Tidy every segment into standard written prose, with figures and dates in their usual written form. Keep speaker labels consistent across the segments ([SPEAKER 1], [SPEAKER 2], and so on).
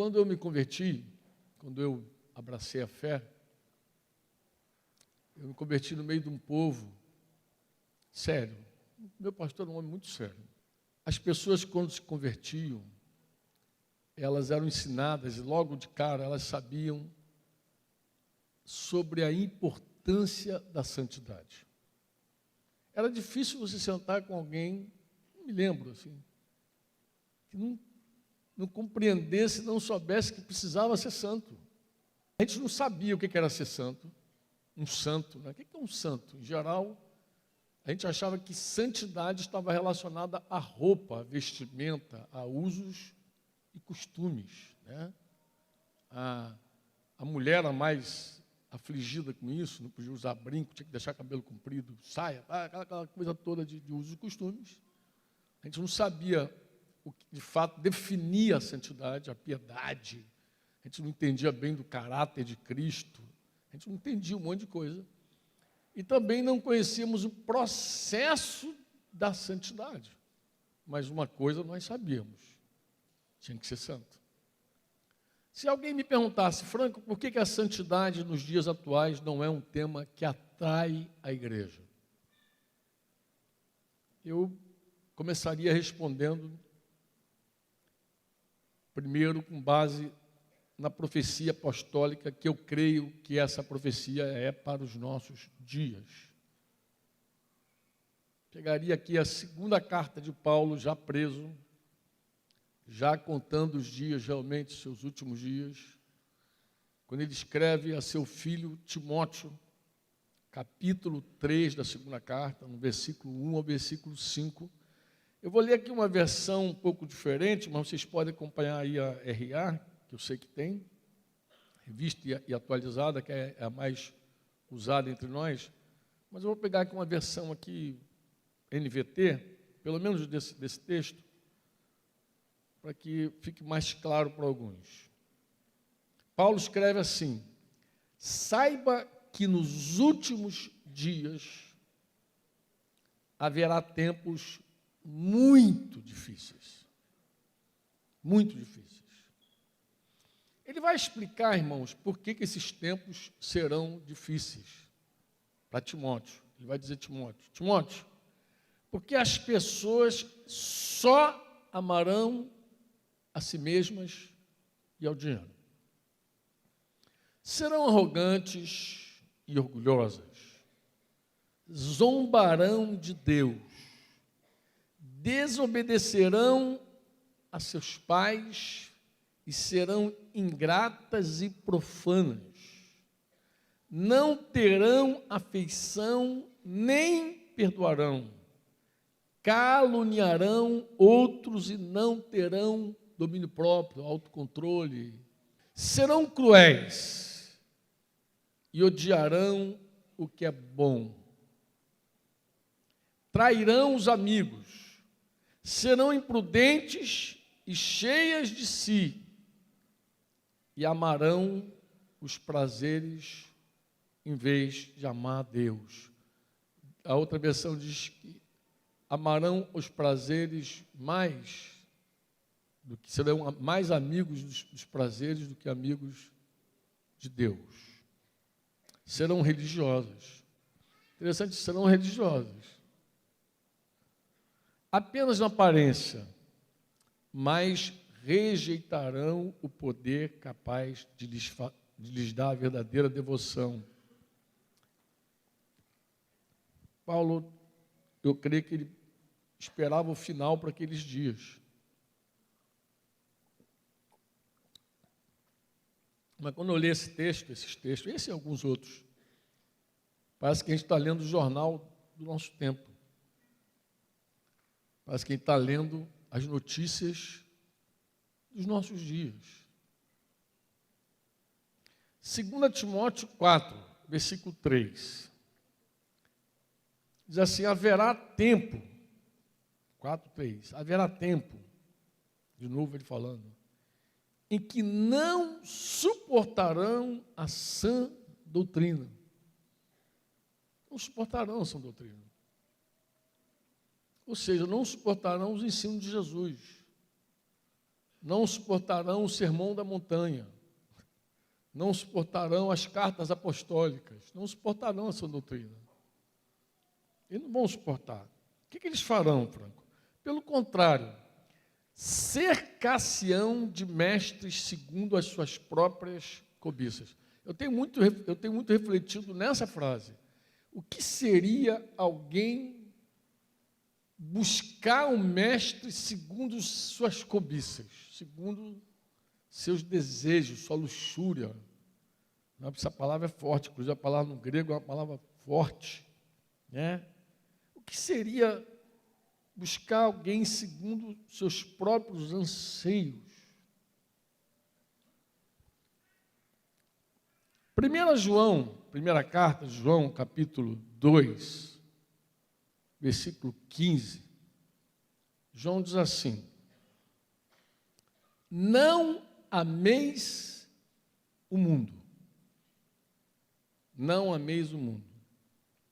[SPEAKER 1] quando eu me converti, quando eu abracei a fé, eu me converti no meio de um povo sério. Meu pastor era um homem muito sério. As pessoas, quando se convertiam, elas eram ensinadas, e logo de cara elas sabiam sobre a importância da santidade. Era difícil você sentar com alguém, não me lembro assim, que não compreendesse, não soubesse que precisava ser santo. A gente não sabia o que era ser santo, um santo, né? O que é um santo? Em geral, a gente achava que santidade estava relacionada à roupa, à vestimenta, a usos e costumes, né? A mulher era mais afligida com isso, não podia usar brinco, tinha que deixar cabelo comprido, saia, aquela coisa toda de usos e costumes. A gente não sabia o que de fato definia a santidade, a piedade. A gente não entendia bem do caráter de Cristo. A gente não entendia um monte de coisa. E também não conhecíamos o processo da santidade. Mas uma coisa nós sabíamos: tinha que ser santo. Se alguém me perguntasse, Franco, por que a santidade nos dias atuais não é um tema que atrai a igreja? Eu começaria respondendo, primeiro, com base na profecia apostólica, que eu creio que essa profecia é para os nossos dias. Pegaria aqui a segunda carta de Paulo, já preso, já contando os dias, realmente, seus últimos dias, quando ele escreve a seu filho Timóteo, capítulo 3 da segunda carta, no versículo 1 ao versículo 5. Eu vou ler aqui uma versão um pouco diferente, mas vocês podem acompanhar aí a RA, que eu sei que tem, revista e atualizada, que é a mais usada entre nós. Mas eu vou pegar aqui uma versão aqui, NVT, pelo menos desse texto, para que fique mais claro para alguns. Paulo escreve assim: saiba que nos últimos dias haverá tempos muito difíceis. Muito difíceis. Ele vai explicar, irmãos, por que esses tempos serão difíceis para Timóteo. Ele vai dizer, Timóteo, porque as pessoas só amarão a si mesmas e ao dinheiro. Serão arrogantes e orgulhosas, zombarão de Deus, desobedecerão a seus pais e serão ingratas e profanas. Não terão afeição nem perdoarão. Caluniarão outros e não terão domínio próprio, autocontrole. Serão cruéis e odiarão o que é bom. Trairão os amigos. Serão imprudentes e cheias de si. E amarão os prazeres em vez de amar a Deus. A outra versão diz que amarão os prazeres mais do que serão mais amigos dos prazeres do que amigos de Deus. Serão religiosos. Interessante, serão religiosos. Apenas na aparência, mas rejeitarão o poder capaz de lhes dar a verdadeira devoção. Paulo, eu creio que ele esperava o final para aqueles dias. Mas quando eu li esses textos, esse e alguns outros, parece que a gente está lendo o jornal do nosso tempo. Parece que a gente está lendo as notícias dos nossos dias. 2 Timóteo 4, versículo 3. Diz assim, haverá tempo, 4:3, haverá tempo, de novo ele falando, em que não suportarão a sã doutrina. Não suportarão a sã doutrina. Ou seja, não suportarão os ensinos de Jesus. não suportarão o sermão da montanha, não suportarão as cartas apostólicas, não suportarão essa doutrina. Eles não vão suportar. O que eles farão, Franco? Pelo contrário, cercar-se-ão de mestres segundo as suas próprias cobiças. Eu tenho muito refletido nessa frase. O que seria alguém buscar um mestre segundo suas cobiças, segundo seus desejos, sua luxúria? Essa palavra é forte, inclusive a palavra no grego é uma palavra forte, né? O que seria buscar alguém segundo seus próprios anseios? 1 João, primeira carta de João, capítulo 2, versículo 15, João diz assim: não ameis o mundo, não ameis o mundo,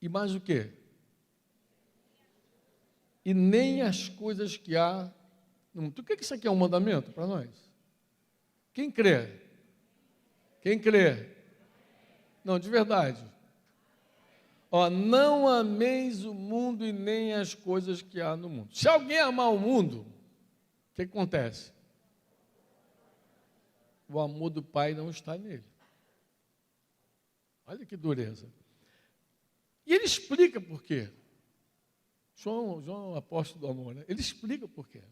[SPEAKER 1] e mais o quê? E nem as coisas que há no mundo. O que isso aqui é um mandamento para nós? Quem crê? Quem crê? Não, de verdade. Ó, não ameis o mundo e nem as coisas que há no mundo. Se alguém amar o mundo, o que acontece? O amor do Pai não está nele. Olha que dureza. E ele explica por quê. João é o apóstolo do amor, né? Ele explica por quê.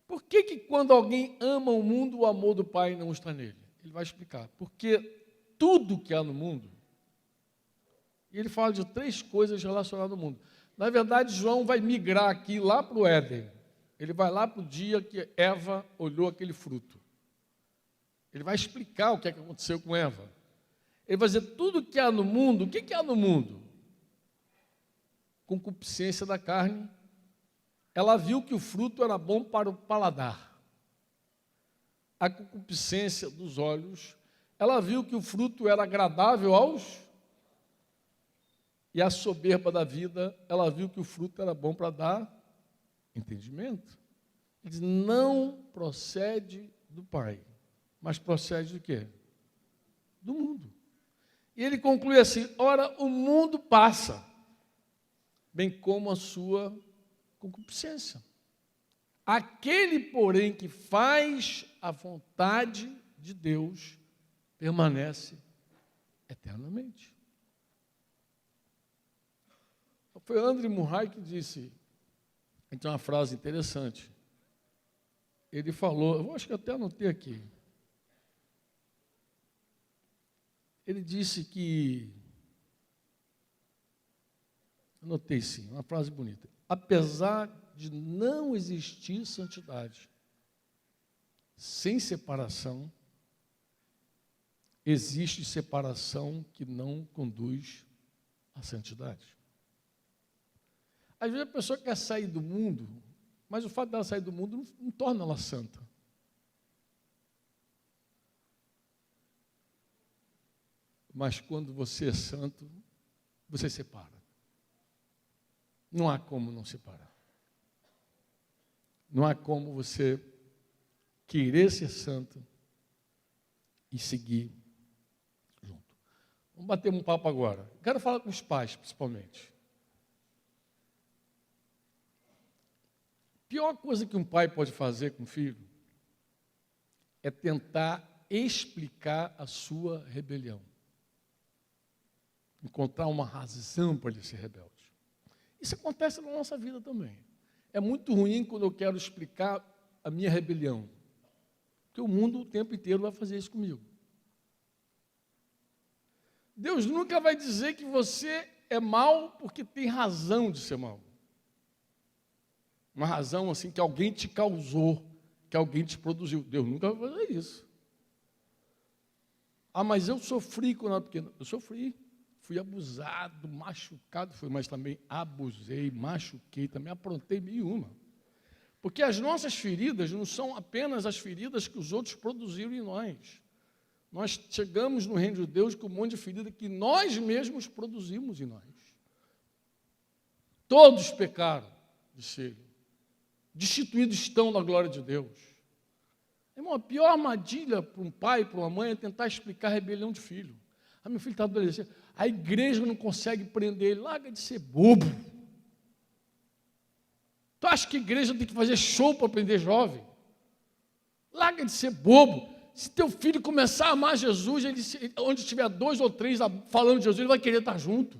[SPEAKER 1] Por que quando alguém ama o mundo, o amor do Pai não está nele? Ele vai explicar. Porque tudo que há no mundo, e ele fala de 3 coisas relacionadas ao mundo. Na verdade, João vai migrar aqui lá para o Éden. Ele vai lá para o dia que Eva olhou aquele fruto. Ele vai explicar o que aconteceu com Eva. Ele vai dizer, tudo que há no mundo, o que há no mundo? Concupiscência da carne. Ela viu que o fruto era bom para o paladar. A concupiscência dos olhos. Ela viu que o fruto era agradável aos... E a soberba da vida, ela viu que o fruto era bom para dar entendimento. Ele diz, não procede do Pai, mas procede do quê? Do mundo. E ele conclui assim, ora, o mundo passa, bem como a sua concupiscência. Aquele, porém, que faz a vontade de Deus, permanece eternamente. Foi André Murray que disse, tem uma frase interessante. Ele falou, eu acho que até anotei aqui. Ele disse que, anotei sim, uma frase bonita. Apesar de não existir santidade, sem separação, existe separação que não conduz à santidade. Às vezes a pessoa quer sair do mundo, mas o fato dela sair do mundo não torna ela santa. Mas quando você é santo, você separa. Não há como não separar. Não há como você querer ser santo e seguir junto. Vamos bater um papo agora. Quero falar com os pais, principalmente. A pior coisa que um pai pode fazer com o filho é tentar explicar a sua rebelião. Encontrar uma razão para ele ser rebelde. Isso acontece na nossa vida também. É muito ruim quando eu quero explicar a minha rebelião. Porque o mundo o tempo inteiro vai fazer isso comigo. Deus nunca vai dizer que você é mau porque tem razão de ser mau. Uma razão assim que alguém te causou, que alguém te produziu. Deus nunca vai fazer isso. Ah, mas eu sofri quando eu era pequeno. Eu sofri. Fui abusado, machucado, mas também abusei, machuquei, também aprontei 1001. Porque as nossas feridas não são apenas as feridas que os outros produziram em nós. Nós chegamos no reino de Deus com um monte de ferida que nós mesmos produzimos em nós. Todos pecaram, disse ele. Destituídos estão da glória de Deus. Irmão, a pior armadilha para um pai, para uma mãe, é tentar explicar a rebelião de filho. Ah, meu filho está adolescente. A igreja não consegue prender ele. Larga de ser bobo. Tu acha que a igreja tem que fazer show para prender jovem? Larga de ser bobo. Se teu filho começar a amar Jesus, onde tiver 2 ou 3 falando de Jesus, ele vai querer estar junto.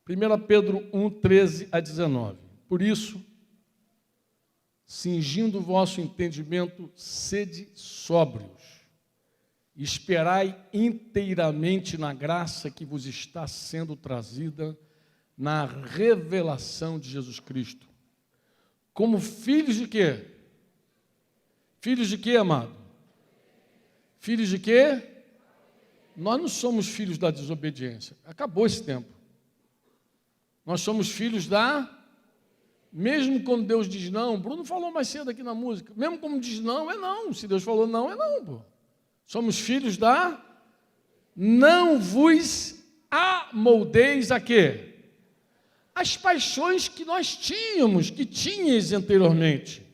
[SPEAKER 1] 1 Pedro 1, 13 a 19. Por isso, cingindo o vosso entendimento, sede sóbrios, e esperai inteiramente na graça que vos está sendo trazida na revelação de Jesus Cristo. Como filhos de quê? Filhos de quê, amado? Filhos de quê? Nós não somos filhos da desobediência. Acabou esse tempo. Nós somos filhos da... Mesmo quando Deus diz não, Bruno falou mais cedo aqui na música, mesmo quando diz não, é não. Se Deus falou não, é não, pô. Somos filhos da... Não vos amoldeis a quê? As paixões que nós tínhamos, que tinhas anteriormente,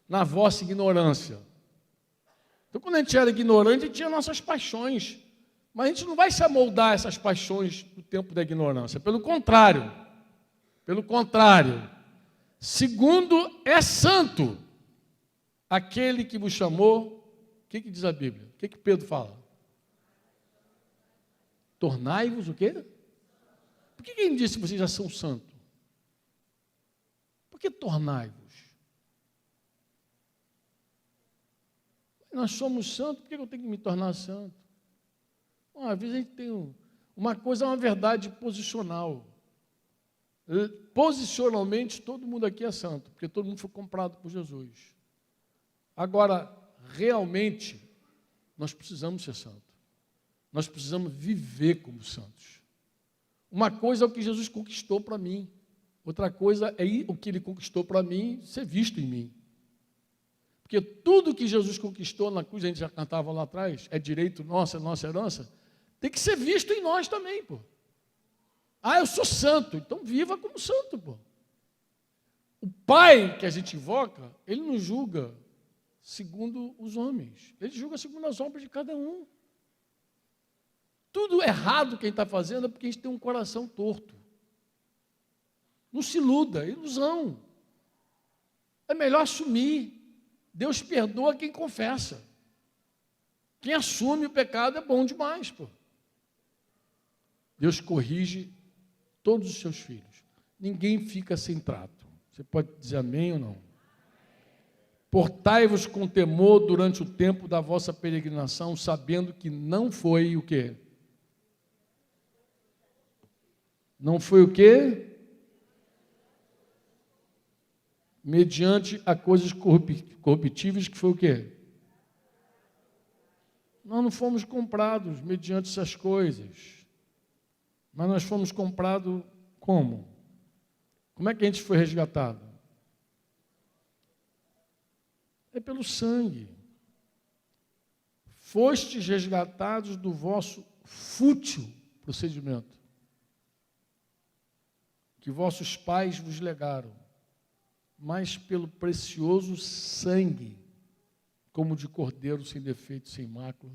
[SPEAKER 1] na vossa ignorância. Então, quando a gente era ignorante, a gente tinha nossas paixões. Mas a gente não vai se amoldar a essas paixões no tempo da ignorância. Pelo contrário. Segundo é santo aquele que vos chamou. O que diz a Bíblia? O que Pedro fala? Tornai-vos o quê? Por que ele disse que vocês já são santos? Por que tornai-vos? Nós somos santos, por que eu tenho que me tornar santo? Bom, às vezes a gente tem uma coisa, é uma verdade posicional. Posicionalmente, todo mundo aqui é santo, porque todo mundo foi comprado por Jesus. Agora, realmente, nós precisamos ser santos. Nós precisamos viver como santos. Uma coisa é o que Jesus conquistou para mim. Outra coisa é o que Ele conquistou para mim ser visto em mim. Porque tudo que Jesus conquistou na cruz, a gente já cantava lá atrás, é direito nosso, é nossa herança, tem que ser visto em nós também, pô. Ah, eu sou santo, então viva como santo, pô. O Pai que a gente invoca, Ele não julga segundo os homens, Ele julga segundo as obras de cada um. Tudo errado que a gente está fazendo é porque a gente tem um coração torto. Não se iluda, é ilusão. É melhor assumir. Deus perdoa quem confessa. Quem assume o pecado é bom demais, pô. Deus corrige todos os seus filhos. Ninguém fica sem trato. Você pode dizer amém ou não? Portai-vos com temor durante o tempo da vossa peregrinação, sabendo que não foi o quê? Não foi o quê? Mediante a coisas corruptíveis, que foi o quê? Nós não fomos comprados mediante essas coisas. Mas nós fomos comprados como? Como é que a gente foi resgatado? É pelo sangue. Fostes resgatados do vosso fútil procedimento, que vossos pais vos legaram, mas pelo precioso sangue, como de cordeiro sem defeito, sem mácula,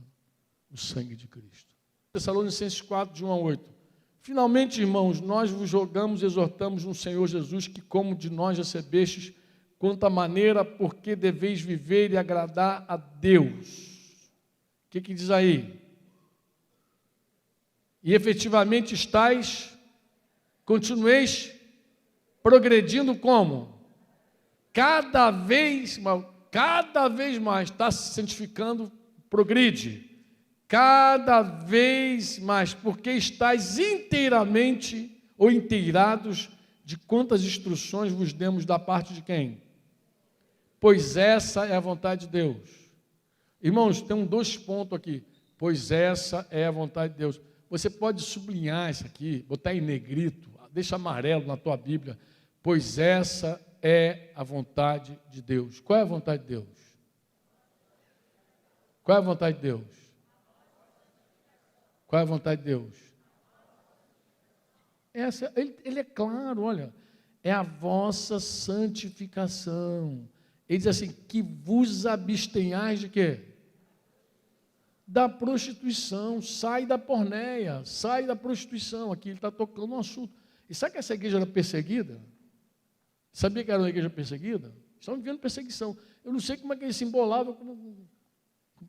[SPEAKER 1] o sangue de Cristo. Tessalonicenses 4, de 1 a 8. Finalmente, irmãos, nós vos rogamos e exortamos no Senhor Jesus que, como de nós recebestes, quanto à maneira porque deveis viver e agradar a Deus. O que diz aí? E efetivamente continueis progredindo como? Cada vez mais está se santificando, progride. Cada vez mais, porque estáis inteiramente ou inteirados de quantas instruções vos demos da parte de quem? Pois essa é a vontade de Deus. Irmãos, tem 2 pontos aqui. Pois essa é a vontade de Deus. Você pode sublinhar isso aqui, botar em negrito, deixa amarelo na tua Bíblia. Pois essa é a vontade de Deus. Qual é a vontade de Deus? Qual é a vontade de Deus? Qual é a vontade de Deus? Ele é claro, olha, é a vossa santificação. Ele diz assim, que vos abstenhais de quê? Da prostituição, sai da porneia, sai da prostituição. Aqui ele está tocando um assunto. E sabe que essa igreja era perseguida? Sabia que era uma igreja perseguida? Estavam vivendo perseguição. Eu não sei como é que ele se embolava com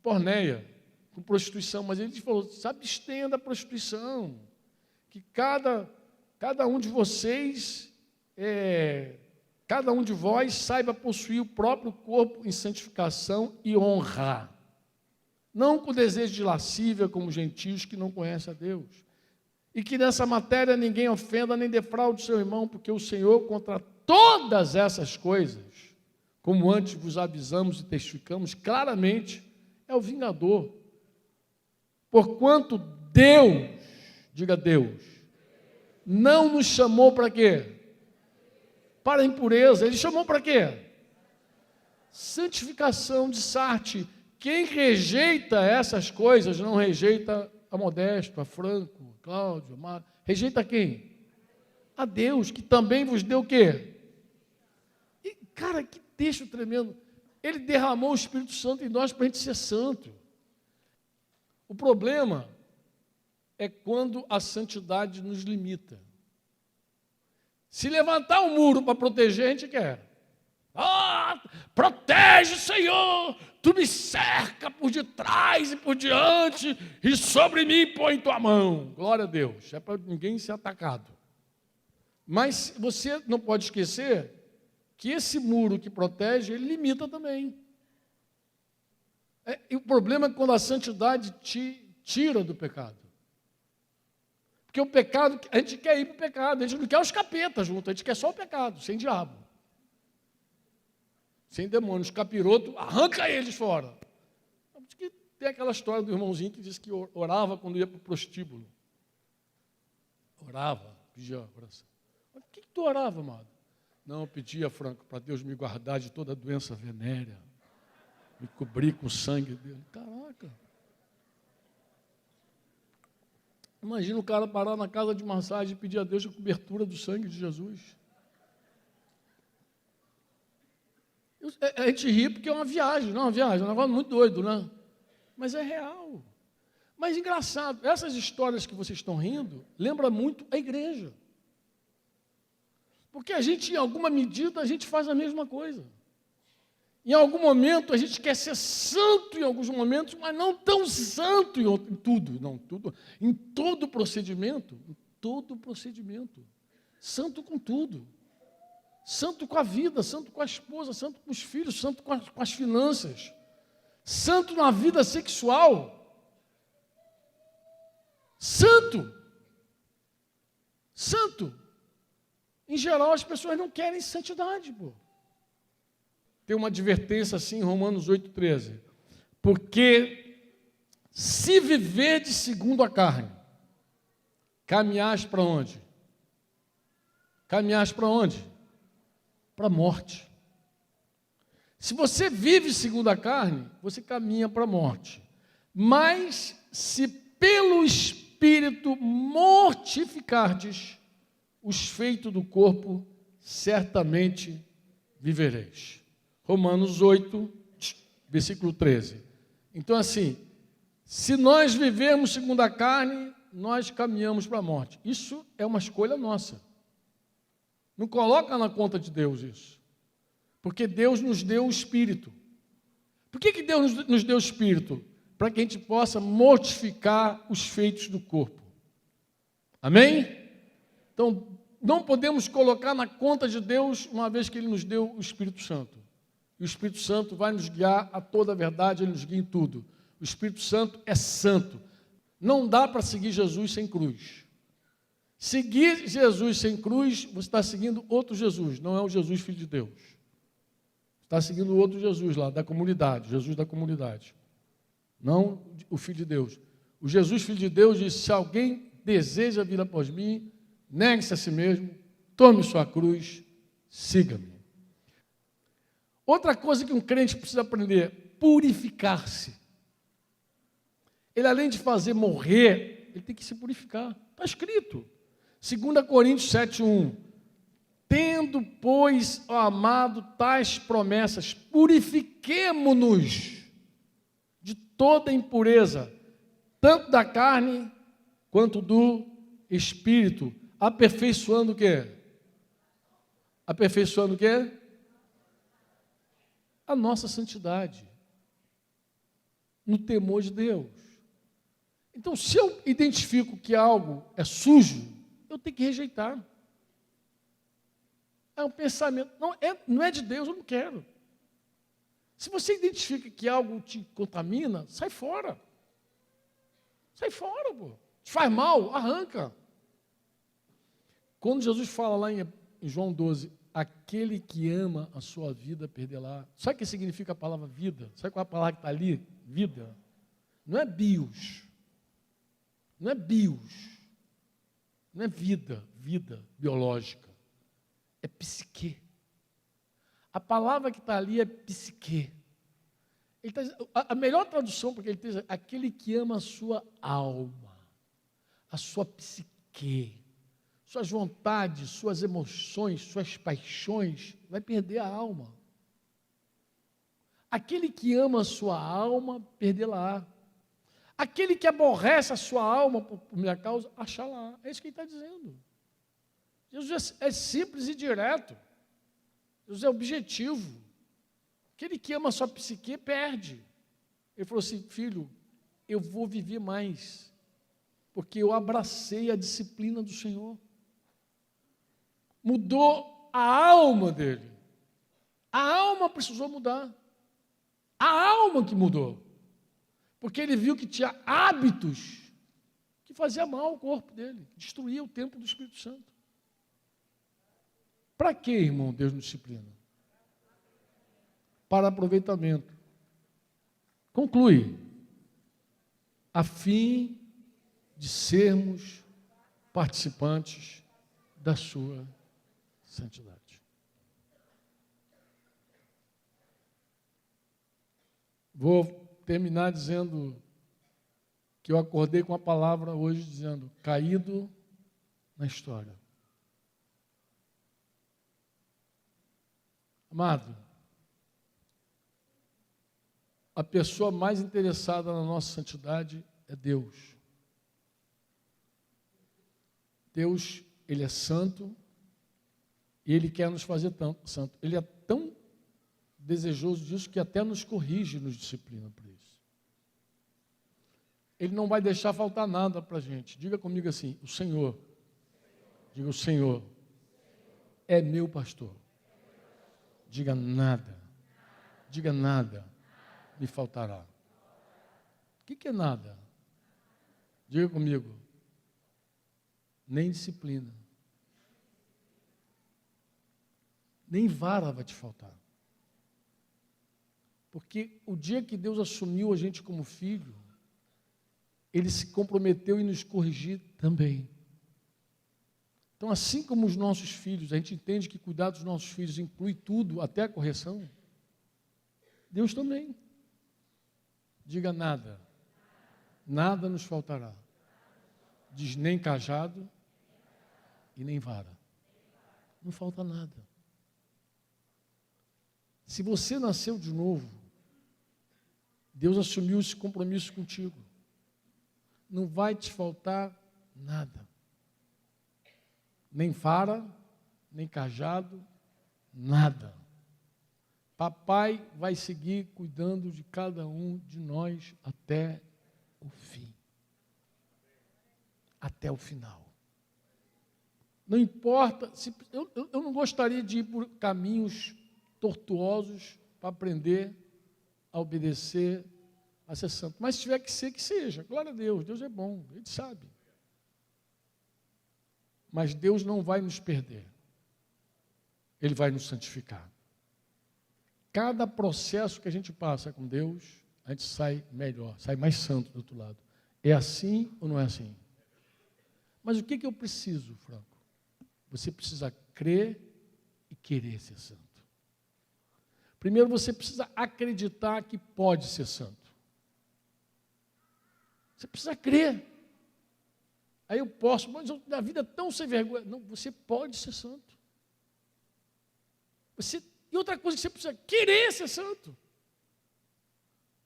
[SPEAKER 1] porneia, com prostituição, mas ele falou, se abstenha da prostituição, que cada um de vocês, cada um de vós saiba possuir o próprio corpo em santificação e honra, não com desejo de lascívia como gentios que não conhecem a Deus, e que nessa matéria ninguém ofenda nem defraude seu irmão, porque o Senhor contra todas essas coisas, como antes vos avisamos e testificamos claramente, é o vingador. Porquanto Deus, diga Deus, não nos chamou para quê? Para a impureza. Ele chamou para quê? Santificação de Sarte. Quem rejeita essas coisas não rejeita a Modesto, a Franco, a Cláudio, a Mar... Rejeita quem? A Deus, que também vos deu o quê? E, cara, que texto tremendo. Ele derramou o Espírito Santo em nós para a gente ser santo. O problema é quando a santidade nos limita. Se levantar um muro para proteger, a gente quer. Protege, Senhor, tu me cerca por detrás e por diante, e sobre mim põe tua mão. Glória a Deus, é para ninguém ser atacado. Mas você não pode esquecer que esse muro que protege, ele limita também. E o problema é quando a santidade te tira do pecado. Porque o pecado, a gente quer ir para o pecado, a gente não quer os capetas junto, a gente quer só o pecado, sem diabo. Sem demônios, capiroto, arranca eles fora. Tem aquela história do irmãozinho que disse que orava quando ia para o prostíbulo. Orava, pedia oração. Mas o que tu orava, amado? Não, eu pedia, Franco, para Deus me guardar de toda doença venérea, me cobrir com o sangue dele. Caraca! Imagina o cara parar na casa de massagem e pedir a Deus a cobertura do sangue de Jesus. A gente ri porque é uma viagem, não é uma viagem, é um negócio muito doido, né? Mas é real. Mas engraçado, essas histórias que vocês estão rindo, lembra muito a igreja. Porque a gente, em alguma medida, a gente faz a mesma coisa. Em algum momento, a gente quer ser santo em alguns momentos, mas não tão santo em tudo. Não, tudo. Em todo procedimento. Em todo procedimento. Santo com tudo. Santo com a vida, santo com a esposa, santo com os filhos, santo com as finanças. Santo na vida sexual. Santo. Santo. Em geral, as pessoas não querem santidade, pô. Tem uma advertência assim em Romanos 8,13. Porque se viverdes segundo a carne, caminhais para onde? Caminhais para onde? Para a morte. Se você vive segundo a carne, você caminha para a morte. Mas se pelo Espírito mortificardes os feitos do corpo, certamente vivereis. Romanos 8, versículo 13. Então, assim, se nós vivermos segundo a carne, nós caminhamos para a morte. Isso é uma escolha nossa. Não coloca na conta de Deus isso. Porque Deus nos deu o Espírito. Por que Deus nos deu o Espírito? Para que a gente possa mortificar os feitos do corpo. Amém? Então, não podemos colocar na conta de Deus, uma vez que Ele nos deu o Espírito Santo. E o Espírito Santo vai nos guiar a toda a verdade, Ele nos guia em tudo. O Espírito Santo é santo. Não dá para seguir Jesus sem cruz. Seguir Jesus sem cruz, você está seguindo outro Jesus, não é o Jesus Filho de Deus. Está seguindo o outro Jesus lá, da comunidade, Jesus da comunidade. Não o Filho de Deus. O Jesus Filho de Deus disse, se alguém deseja vir após mim, negue-se a si mesmo, tome sua cruz, siga-me. Outra coisa que um crente precisa aprender, purificar-se. Ele, além de fazer morrer, ele tem que se purificar. Está escrito. 2 Coríntios 7,1. Tendo, pois, ó amado, tais promessas, purifiquemo-nos de toda impureza, tanto da carne quanto do espírito, aperfeiçoando o quê? Aperfeiçoando o quê? A nossa santidade, no temor de Deus. Então, se eu identifico que algo é sujo, eu tenho que rejeitar. É um pensamento, não é de Deus, eu não quero. Se você identifica que algo te contamina, sai fora. Sai fora, pô. Te faz mal, arranca. Quando Jesus fala lá em João 12, aquele que ama a sua vida perdê-la. Sabe o que significa a palavra vida? Sabe qual é a palavra que está ali? Vida. Não é bios. Não é bios. Não é vida biológica. É psique. A palavra que está ali é psique. Ele tá, a melhor tradução para que ele diz aquele que ama a sua alma, a sua psique, suas vontades, suas emoções, suas paixões, vai perder a alma. Aquele que ama a sua alma, perdê-la. Aquele que aborrece a sua alma por minha causa, achá-la. É isso que ele está dizendo. Jesus é simples e direto. Jesus é objetivo. Aquele que ama a sua psique, perde. Ele falou assim, filho, eu vou viver mais, porque eu abracei a disciplina do Senhor. Mudou a alma dele. A alma precisou mudar. A alma que mudou. Porque ele viu que tinha hábitos que faziam mal ao corpo dele, destruía o templo do Espírito Santo. Para que, irmão, Deus nos disciplina? Para aproveitamento. Conclui. A fim de sermos participantes da sua santidade. Vou terminar dizendo que eu acordei com a palavra hoje dizendo, caído na história. Amado, a pessoa mais interessada na nossa santidade é Deus. Deus, Ele é santo e Ele quer nos fazer santo. Ele é tão desejoso disso que até nos corrige, nos disciplina por isso. Ele não vai deixar faltar nada para a gente. Diga comigo assim, o Senhor, diga o Senhor, é meu pastor. Diga nada me faltará. O que é nada? Diga comigo, nem disciplina, nem vara vai te faltar. Porque o dia que Deus assumiu a gente como filho, Ele se comprometeu em nos corrigir também. Então, assim como os nossos filhos, a gente entende que cuidar dos nossos filhos inclui tudo, até a correção, Deus também. Diga nada. Nada nos faltará. Diz nem cajado e nem vara. Não falta nada. Se você nasceu de novo, Deus assumiu esse compromisso contigo. Não vai te faltar nada. Nem vara, nem cajado, nada. Papai vai seguir cuidando de cada um de nós até o fim. Até o final. Não importa, eu não gostaria de ir por caminhos tortuosos para aprender a obedecer, a ser santo. Mas se tiver que ser, que seja. Glória a Deus, Deus é bom, Ele sabe. Mas Deus não vai nos perder. Ele vai nos santificar. Cada processo que a gente passa com Deus, a gente sai melhor, sai mais santo do outro lado. É assim ou não é assim? Mas o que eu preciso, Franco? Você precisa crer e querer ser santo. Primeiro você precisa acreditar que pode ser santo. Você precisa crer. Aí eu posso, mas a vida é tão sem vergonha. Não, você pode ser santo. E outra coisa que você precisa querer ser santo.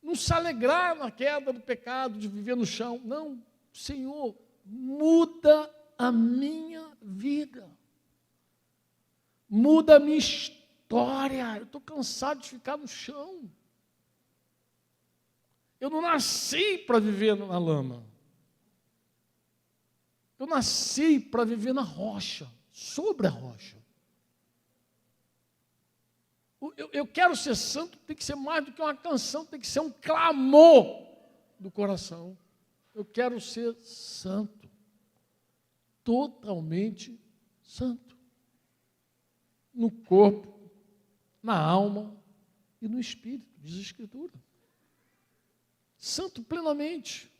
[SPEAKER 1] Não se alegrar na queda do pecado, de viver no chão. Não, Senhor, muda a minha vida. Muda a minha história. Eu estou cansado de ficar no chão. Eu não nasci para viver na lama. Eu nasci para viver na rocha, sobre a rocha. Eu quero ser santo, tem que ser mais do que uma canção, tem que ser um clamor do coração. Eu quero ser santo, totalmente santo, no corpo, na alma e no espírito, diz a Escritura. Santo plenamente.